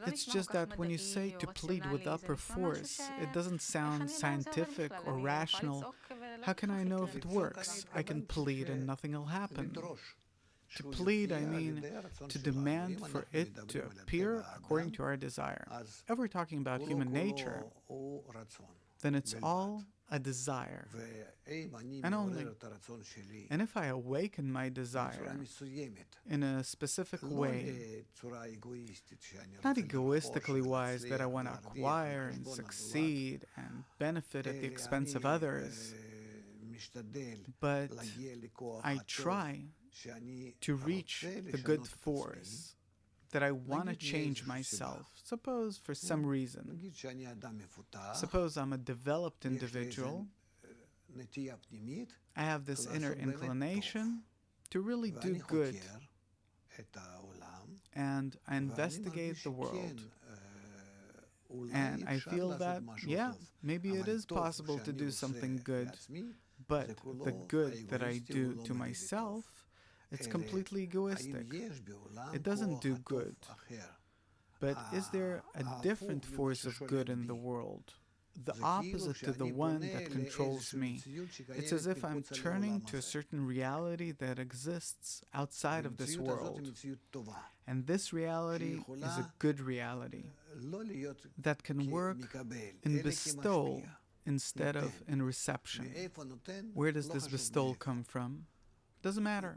It's just that when you say to plead with upper force, it doesn't sound scientific or rational. How can I know if it works? I can plead and nothing will happen. To plead, I mean to demand for it to appear according to our desire. If we're talking about human nature, then it's all a desire, and only. And if I awaken my desire in a specific way, not egoistically wise that I want to acquire and succeed and benefit at the expense of others, but I try to reach the good force that I want to change myself. Suppose for some reason, suppose I'm a developed individual, I have this inner inclination to really do good, and I investigate the world, and I feel that, yeah, maybe it is possible to do something good, but the good that I do to myself, it's completely egoistic. It doesn't do good. But is there a different force of good in the world? The opposite to the one that controls me. It's as if I'm turning to a certain reality that exists outside of this world. And this reality is a good reality that can work in bestowal instead of in reception. Where does this bestowal come from? Doesn't matter.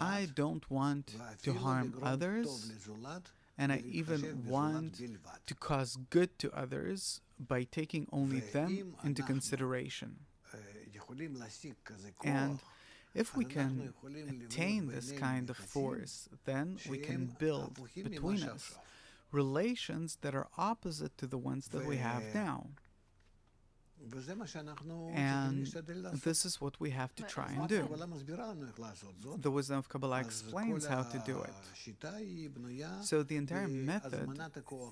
I don't want to harm others, and I even want to cause good to others by taking only them into consideration. And if we can attain this kind of force, then we can build between us relations that are opposite to the ones that we have now. And this is what we have to try and do. The wisdom of Kabbalah explains how to do it. So the entire method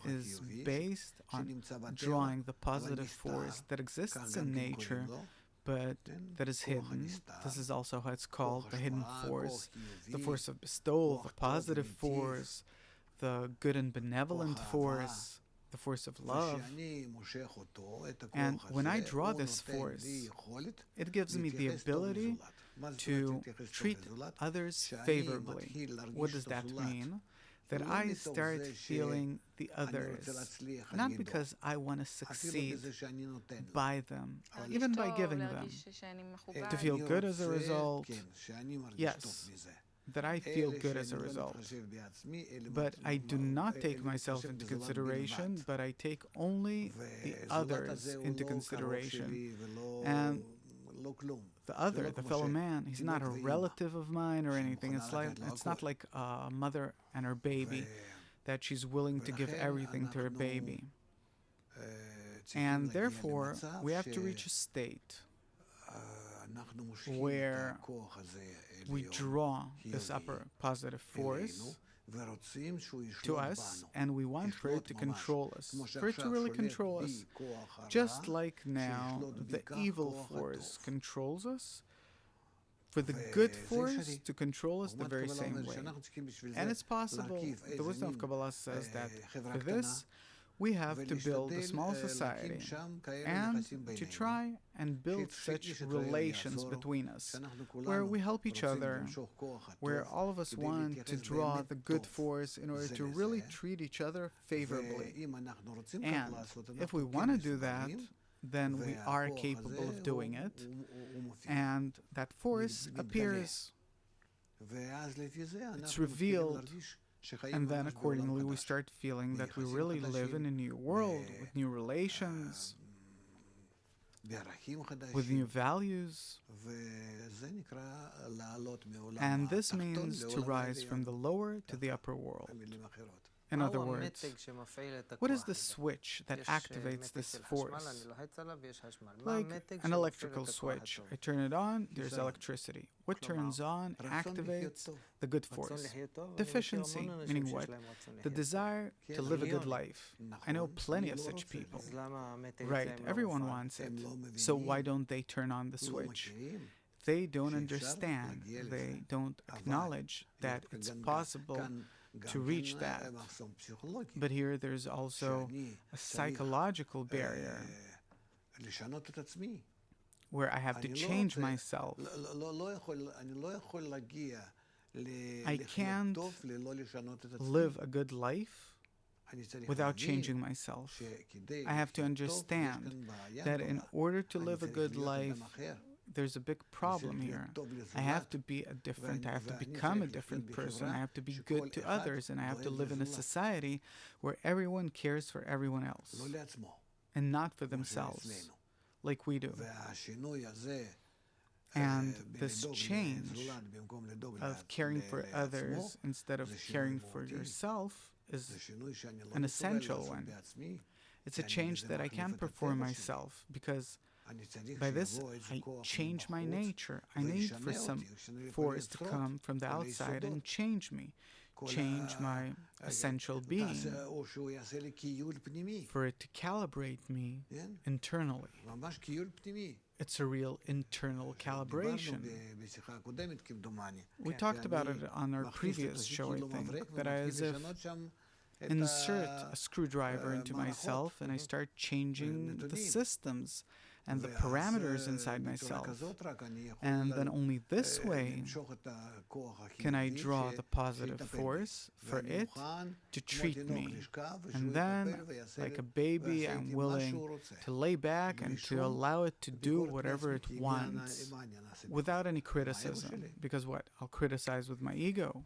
is based on drawing the positive force that exists in nature, but that is hidden. This is also how it's called, the hidden force, the force of bestowal, the positive force, the good and benevolent force, the force of love. And when I draw this force, it gives me the ability to treat others favorably. What does that mean? That I start feeling the others, not because I want to succeed by them, even by giving them. To feel good as a result, yes, that I feel good as a result. But I do not take myself into consideration, but I take only the others into consideration. And the other, the fellow man, he's not a relative of mine or anything. It's not like a mother and her baby, that she's willing to give everything to her baby. And therefore, we have to reach a state where we draw this upper positive force to us, and we want for it to control us, for it to really control us. Just like now, the evil force controls us, for the good force to control us the very same way. And it's possible, the wisdom of Kabbalah says that for this, we have to build a small society and to try and build such relations between us where we help each other, where all of us want to draw the good force in order to really treat each other favorably. And if we want to do that, then we are capable of doing it, and that force appears. It's revealed. And then accordingly we start feeling that we really live in a new world, with new relations, with new values. And this means to rise from the lower to the upper world. In other words, what is the switch that activates this force? Like an electrical switch. I turn it on, there's electricity. What turns on activates the good force. Deficiency, meaning what? The desire to live a good life. I know plenty of such people. Right, everyone wants it. So why don't they turn on the switch? They don't understand. They don't acknowledge that it's possible to reach that. But here there's also a psychological barrier where I have to change myself. I can't live a good life without changing myself. I have to understand that in order to live a good life, there's a big problem here. I have to be I have to become a different person. I have to be good to others, and I have to live in a society where everyone cares for everyone else and not for themselves, like we do. And this change of caring for others instead of caring for yourself is an essential one. It's a change that I can perform myself, because by this I change my nature. I need for some force to come from the outside and change me, change my essential being, for it to calibrate me internally. It's a real internal calibration. We talked about it on our previous show, I think, that I as if insert a screwdriver into myself and I start changing the systems and the parameters inside myself. And then only this way can I draw the positive force for it to treat me. And then, like a baby, I'm willing to lay back and to allow it to do whatever it wants without any criticism. Because what? I'll criticize with my ego.